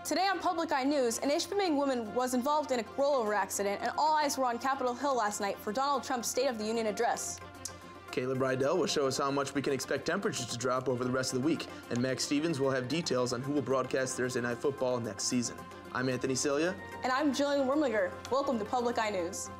Today on Public Eye News, an Ishpeming woman was involved in a rollover accident, and all eyes were on Capitol Hill last night for Donald Trump's State of the Union address. Caleb Rydell will show us how much we can expect temperatures to drop over the rest of the week, and Max Stevens will have details on who will broadcast Thursday Night Football next season. I'm Anthony Celia. And I'm Jillian Wormlinger. Welcome to Public Eye News.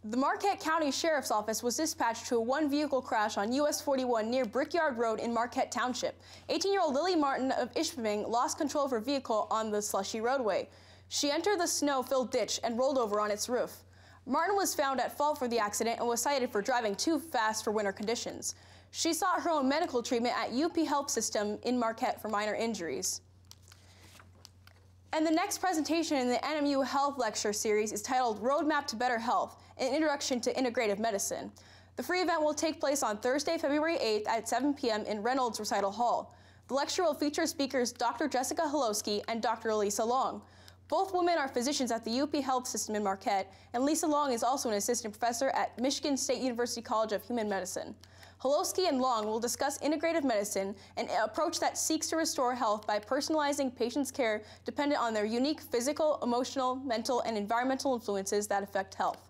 The Marquette County Sheriff's Office was dispatched to a one-vehicle crash on US 41 near Brickyard Road in Marquette Township. 18-year-old Lily Martin of Ishpeming lost control of her vehicle on the slushy roadway. She entered the snow-filled ditch and rolled over on its roof. Martin was found at fault for the accident and was cited for driving too fast for winter conditions. She sought her own medical treatment at UP Health System in Marquette for minor injuries. And the next presentation in the NMU Health Lecture Series is titled Roadmap to Better Health, an Introduction to Integrative Medicine. The free event will take place on Thursday, February 8th at 7 p.m. in Reynolds Recital Hall. The lecture will feature speakers Dr. Jessica Holowski and Dr. Lisa Long. Both women are physicians at the UP Health System in Marquette, and Lisa Long is also an assistant professor at Michigan State University College of Human Medicine. Holowski and Long will discuss integrative medicine, an approach that seeks to restore health by personalizing patients' care dependent on their unique physical, emotional, mental, and environmental influences that affect health.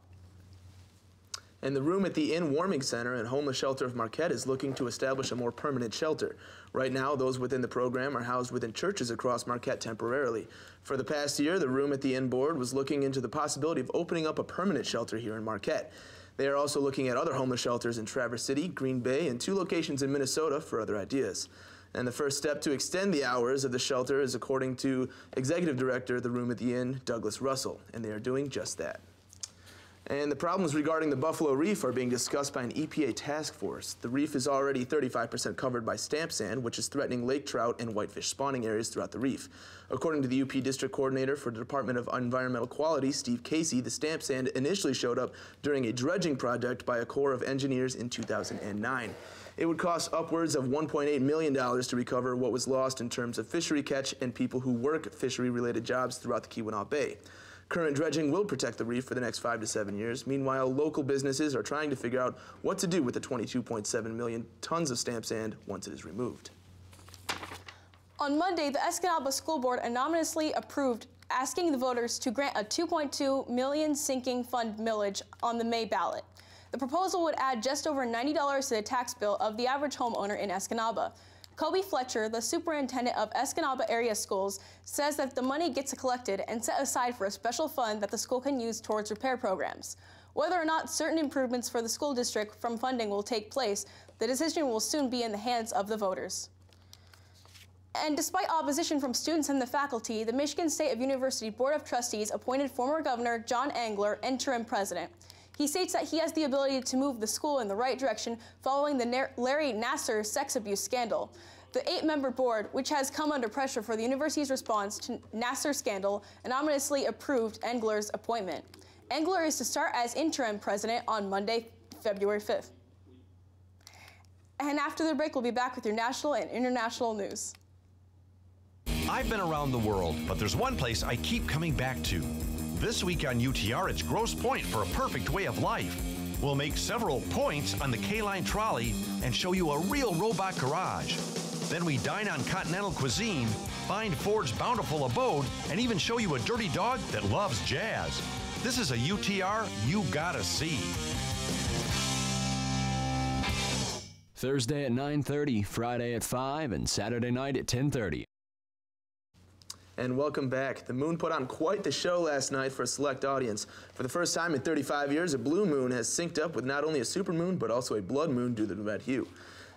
And the Room at the Inn Warming Center and Homeless Shelter of Marquette is looking to establish a more permanent shelter. Right now, those within the program are housed within churches across Marquette temporarily. For the past year, the Room at the Inn board was looking into the possibility of opening up a permanent shelter here in Marquette. They are also looking at other homeless shelters in Traverse City, Green Bay, and 2 locations in Minnesota for other ideas. And the first step to extend the hours of the shelter is according to Executive Director of the Room at the Inn, Douglas Russell, and they are doing just that. And the problems regarding the Buffalo Reef are being discussed by an EPA task force. The reef is already 35% covered by stamp sand, which is threatening lake trout and whitefish spawning areas throughout the reef. According to the UP District Coordinator for the Department of Environmental Quality, Steve Casey, the stamp sand initially showed up during a dredging project by a Corps of Engineers in 2009. It would cost upwards of $1.8 million to recover what was lost in terms of fishery catch and people who work fishery-related jobs throughout the Keweenaw Bay. Current dredging will protect the reef for the next 5 to 7 years. Meanwhile, local businesses are trying to figure out what to do with the 22.7 million tons of stamp sand once it is removed. On Monday, the Escanaba School Board anonymously approved asking the voters to grant a $2.2 million sinking fund millage on the May ballot. The proposal would add just over $90 to the tax bill of the average homeowner in Escanaba. Kobe Fletcher, the superintendent of Escanaba Area Schools, says that the money gets collected and set aside for a special fund that the school can use towards repair programs. Whether or not certain improvements for the school district from funding will take place, the decision will soon be in the hands of the voters. And despite opposition from students and the faculty, the Michigan State University Board of Trustees appointed former Governor John Engler interim president. He states that he has the ability to move the school in the right direction following the Larry Nassar sex abuse scandal. The 8-member board, which has come under pressure for the university's response to Nassar scandal, anonymously approved Engler's appointment. Engler is to start as interim president on Monday, February 5th. And after the break, we'll be back with your national and international news. I've been around the world, but there's one place I keep coming back to. This week on UTR, it's Grosse Pointe for a perfect way of life. We'll make several points on the K-Line trolley and show you a real robot garage. Then we dine on continental cuisine, find Ford's bountiful abode, and even show you a dirty dog that loves jazz. This is a UTR you gotta see. Thursday at 9:30, Friday at 5, and Saturday night at 10:30. And welcome back. The moon put on quite the show last night for a select audience. For the first time in 35 years, a blue moon has synced up with not only a supermoon, but also a blood moon due to the red hue.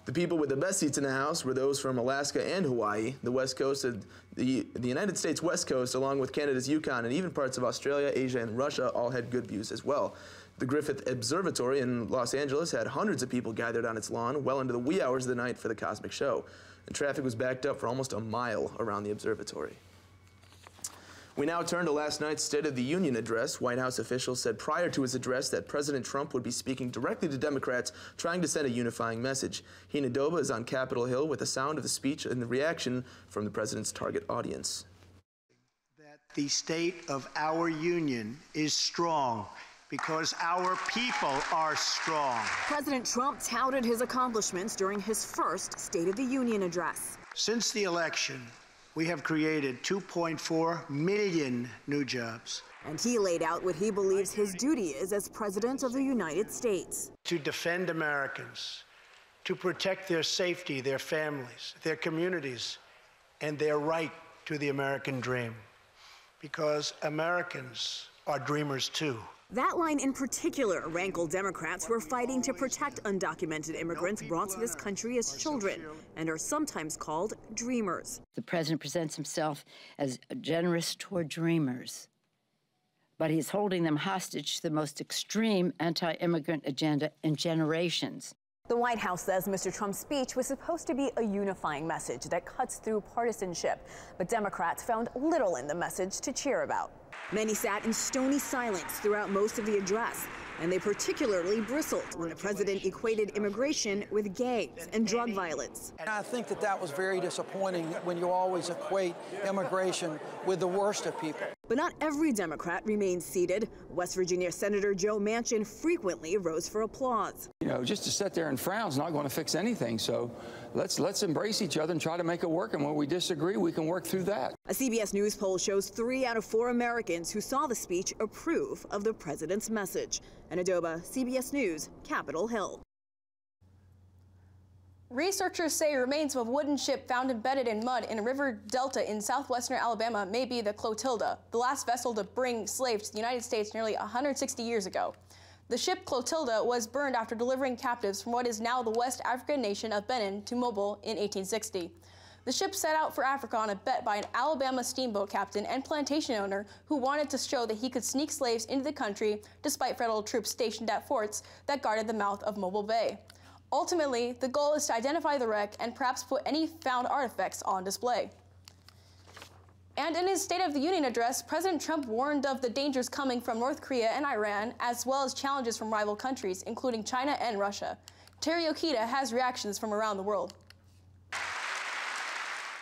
The people with the best seats in the house were those from Alaska and Hawaii, the west coast of the United States west coast, along with Canada's Yukon, and even parts of Australia, Asia, and Russia all had good views as well. The Griffith Observatory in Los Angeles had hundreds of people gathered on its lawn well into the wee hours of the night for the cosmic show. And traffic was backed up for almost a mile around the observatory. We now turn to last night's State of the Union address. White House officials said prior to his address that President Trump would be speaking directly to Democrats, trying to send a unifying message. Hina Doba is on Capitol Hill with the sound of the speech and the reaction from the president's target audience. That The state of our union is strong because our people are strong. President Trump touted his accomplishments during his first State of the Union address. Since the election, we have created 2.4 million new jobs. And he laid out what he believes his duty is as President of the United States. To defend Americans, to protect their safety, their families, their communities, and their right to the American dream. Because Americans are dreamers too. That line in particular rankled Democrats who are fighting to protect undocumented immigrants brought to this country as children and are sometimes called dreamers. The president presents himself as generous toward dreamers, but he's holding them hostage to the most extreme anti-immigrant agenda in generations. The White House says Mr. Trump's speech was supposed to be a unifying message that cuts through partisanship, but Democrats found little in the message to cheer about. Many sat in stony silence throughout most of the address, and they particularly bristled when the president equated immigration with gangs and drug violence. I think that was very disappointing when you always equate immigration with the worst of people. But not every Democrat remains seated. West Virginia Senator Joe Manchin frequently rose for applause. You know, just to sit there and frown is not going to fix anything. So let's embrace each other and try to make it work. And when we disagree, we can work through that. A CBS News poll shows 3 out of 4 Americans who saw the speech approve of the president's message. Anna Doba, CBS News, Capitol Hill. Researchers say remains of a wooden ship found embedded in mud in a river delta in southwestern Alabama may be the Clotilda, the last vessel to bring slaves to the United States nearly 160 years ago. The ship Clotilda was burned after delivering captives from what is now the West African nation of Benin to Mobile in 1860. The ship set out for Africa on a bet by an Alabama steamboat captain and plantation owner who wanted to show that he could sneak slaves into the country despite federal troops stationed at forts that guarded the mouth of Mobile Bay. Ultimately, the goal is to identify the wreck and perhaps put any found artifacts on display. And in his State of the Union address, President Trump warned of the dangers coming from North Korea and Iran, as well as challenges from rival countries, including China and Russia. Terry Okita has reactions from around the world.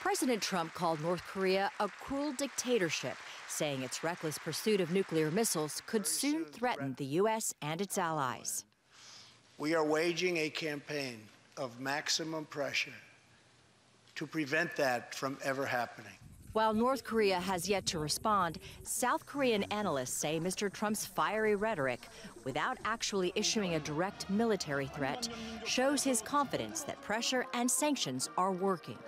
President Trump called North Korea a cruel dictatorship, saying its reckless pursuit of nuclear missiles could soon threaten the U.S. and its allies. We are waging a campaign of maximum pressure to prevent that from ever happening. While North Korea has yet to respond, South Korean analysts say Mr. Trump's fiery rhetoric, without actually issuing a direct military threat, shows his confidence that pressure and sanctions are working.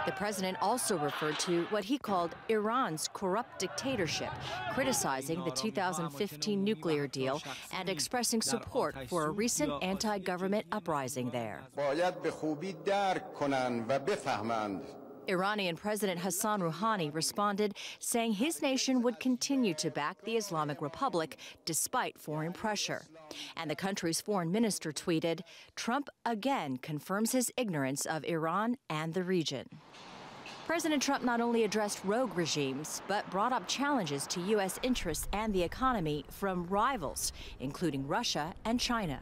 The president also referred to what he called Iran's corrupt dictatorship, criticizing the 2015 nuclear deal and expressing support for a recent anti-government uprising there. Iranian President Hassan Rouhani responded, saying his nation would continue to back the Islamic Republic despite foreign pressure. And the country's foreign minister tweeted, Trump again confirms his ignorance of Iran and the region. President Trump not only addressed rogue regimes, but brought up challenges to U.S. interests and the economy from rivals, including Russia and China.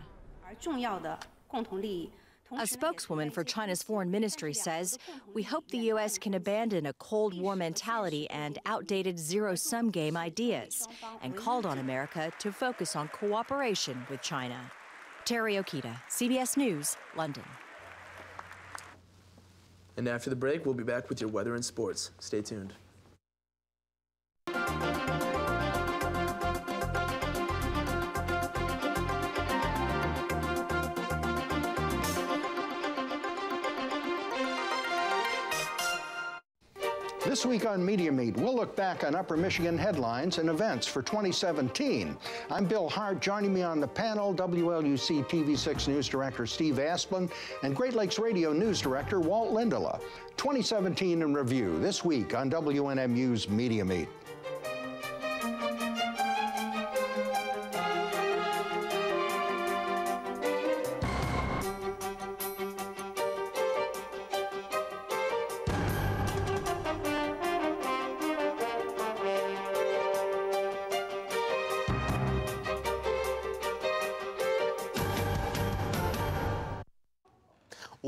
A spokeswoman for China's foreign ministry says, we hope the U.S. can abandon a Cold War mentality and outdated zero-sum game ideas, and called on America to focus on cooperation with China. Terry Okita, CBS News, London. And after the break, we'll be back with your weather and sports. Stay tuned. This week on Media Meet, we'll look back on Upper Michigan headlines and events for 2017. I'm Bill Hart. Joining me on the panel, WLUC TV6 News Director Steve Asplund and Great Lakes Radio News Director Walt Lindela. 2017 in review this week on WNMU's Media Meet.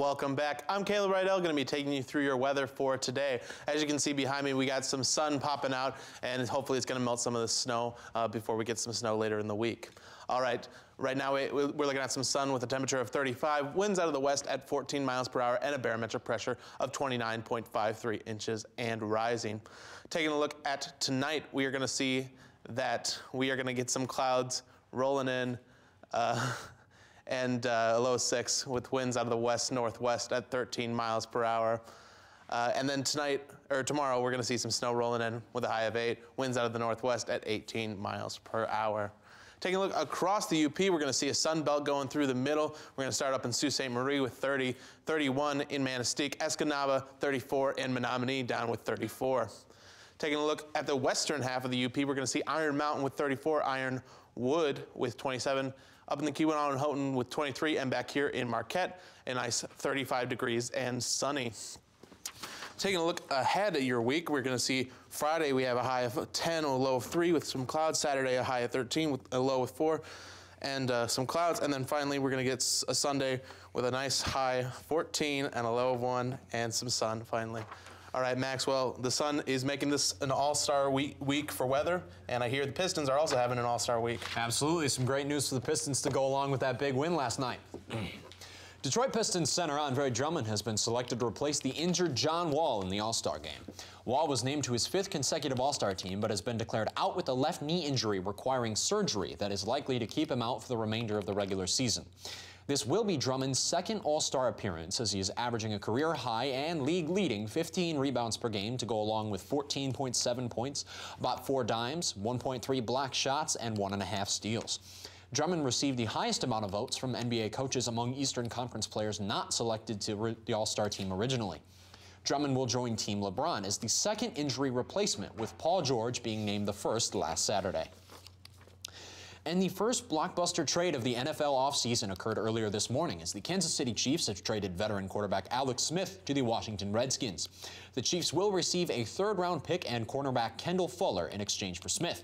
Welcome back. I'm Caleb Rydell, going to be taking you through your weather for today. As you can see behind me, we got some sun popping out, and hopefully it's going to melt some of the snow before we get some snow later in the week. All right, right now we're looking at some sun with a temperature of 35, winds out of the west at 14 miles per hour, and a barometric pressure of 29.53 inches and rising. Taking a look at tonight, we are going to see that we are going to get some clouds rolling in, and a low 6 with winds out of the west-northwest at 13 miles per hour. And then tomorrow, we're going to see some snow rolling in with a high of 8, winds out of the northwest at 18 miles per hour. Taking a look across the UP, we're going to see a sun belt going through the middle. We're going to start up in Sault Ste. Marie with 30, 31 in Manistee, Escanaba, 34, and Menominee down with 34. Taking a look at the western half of the UP, we're going to see Iron Mountain with 34, Ironwood with 27, up in the Keweenaw and Houghton with 23, and back here in Marquette, a nice 35 degrees and sunny. Taking a look ahead at your week, we're going to see Friday we have a high of 10, a low of 3 with some clouds. Saturday a high of 13 with a low of 4 and some clouds. And then finally we're going to get a Sunday with a nice high 14 and a low of 1 and some sun finally. All right, Maxwell, the sun is making this an all-star week for weather, and I hear the Pistons are also having an all-star week. Absolutely, some great news for the Pistons to go along with that big win last night. Detroit Pistons center Andre Drummond has been selected to replace the injured John Wall in the All-Star game. Wall was named to his 5th consecutive All-Star team, but has been declared out with a left knee injury requiring surgery that is likely to keep him out for the remainder of the regular season. This will be Drummond's 2nd All-Star appearance, as he is averaging a career-high and league-leading 15 rebounds per game to go along with 14.7 points, about 4 dimes, 1.3 block shots, and 1.5 steals. Drummond received the highest amount of votes from NBA coaches among Eastern Conference players not selected to the All-Star team originally. Drummond will join Team LeBron as the 2nd injury replacement, with Paul George being named the 1st last Saturday. And the first blockbuster trade of the NFL offseason occurred earlier this morning as the Kansas City Chiefs have traded veteran quarterback Alex Smith to the Washington Redskins. The Chiefs will receive a 3rd-round pick and cornerback Kendall Fuller in exchange for Smith.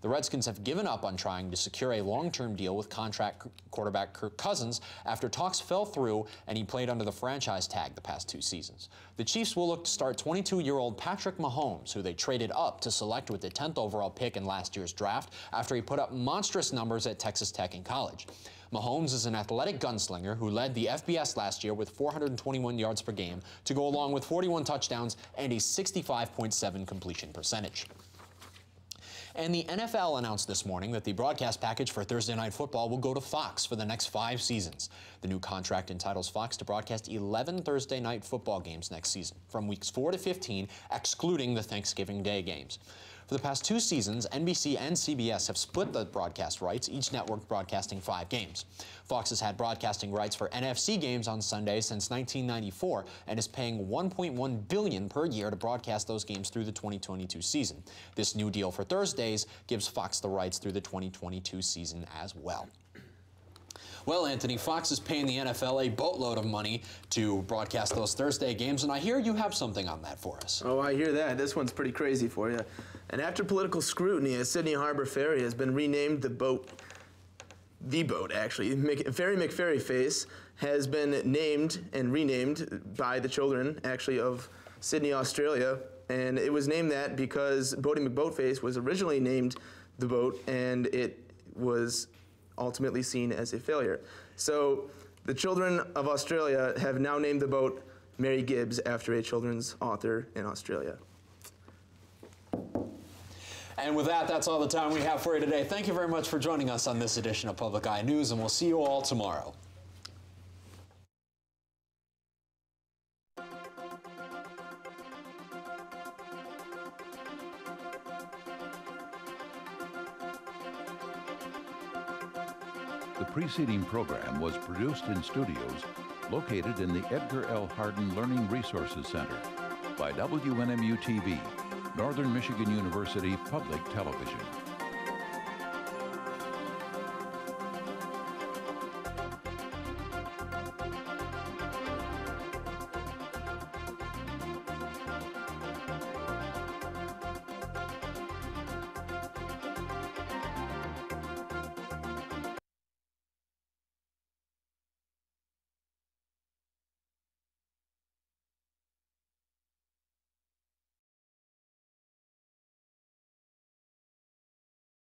The Redskins have given up on trying to secure a long-term deal with contract quarterback Kirk Cousins after talks fell through and he played under the franchise tag the past 2 seasons. The Chiefs will look to start 22-year-old Patrick Mahomes, who they traded up to select with the 10th overall pick in last year's draft after he put up monstrous numbers at Texas Tech in college. Mahomes is an athletic gunslinger who led the FBS last year with 421 yards per game to go along with 41 touchdowns and a 65.7 completion percentage. And the NFL announced this morning that the broadcast package for Thursday Night Football will go to Fox for the next 5 seasons. The new contract entitles Fox to broadcast 11 Thursday Night Football games next season, from weeks 4 to 15, excluding the Thanksgiving Day games. For the past 2 seasons, NBC and CBS have split the broadcast rights, each network broadcasting 5 games. Fox has had broadcasting rights for NFC games on Sunday since 1994 and is paying $1.1 billion per year to broadcast those games through the 2022 season. This new deal for Thursdays gives Fox the rights through the 2022 season as well. Well, Anthony, Fox is paying the NFL a boatload of money to broadcast those Thursday games, and I hear you have something on that for us. Oh, I hear that. This one's pretty crazy for you. And after political scrutiny, a Sydney Harbor ferry has been renamed the boat, actually. Ferry McFerry Face has been named and renamed by the children, actually, of Sydney, Australia. And it was named that because Boaty McBoatface was originally named the boat, and it was ultimately seen as a failure. So the children of Australia have now named the boat Mary Gibbs after a children's author in Australia. And with that, that's all the time we have for you today. Thank you very much for joining us on this edition of Public Eye News, and we'll see you all tomorrow. The preceding program was produced in studios located in the Edgar L. Hardin Learning Resources Center by WNMU-TV, Northern Michigan University Public Television.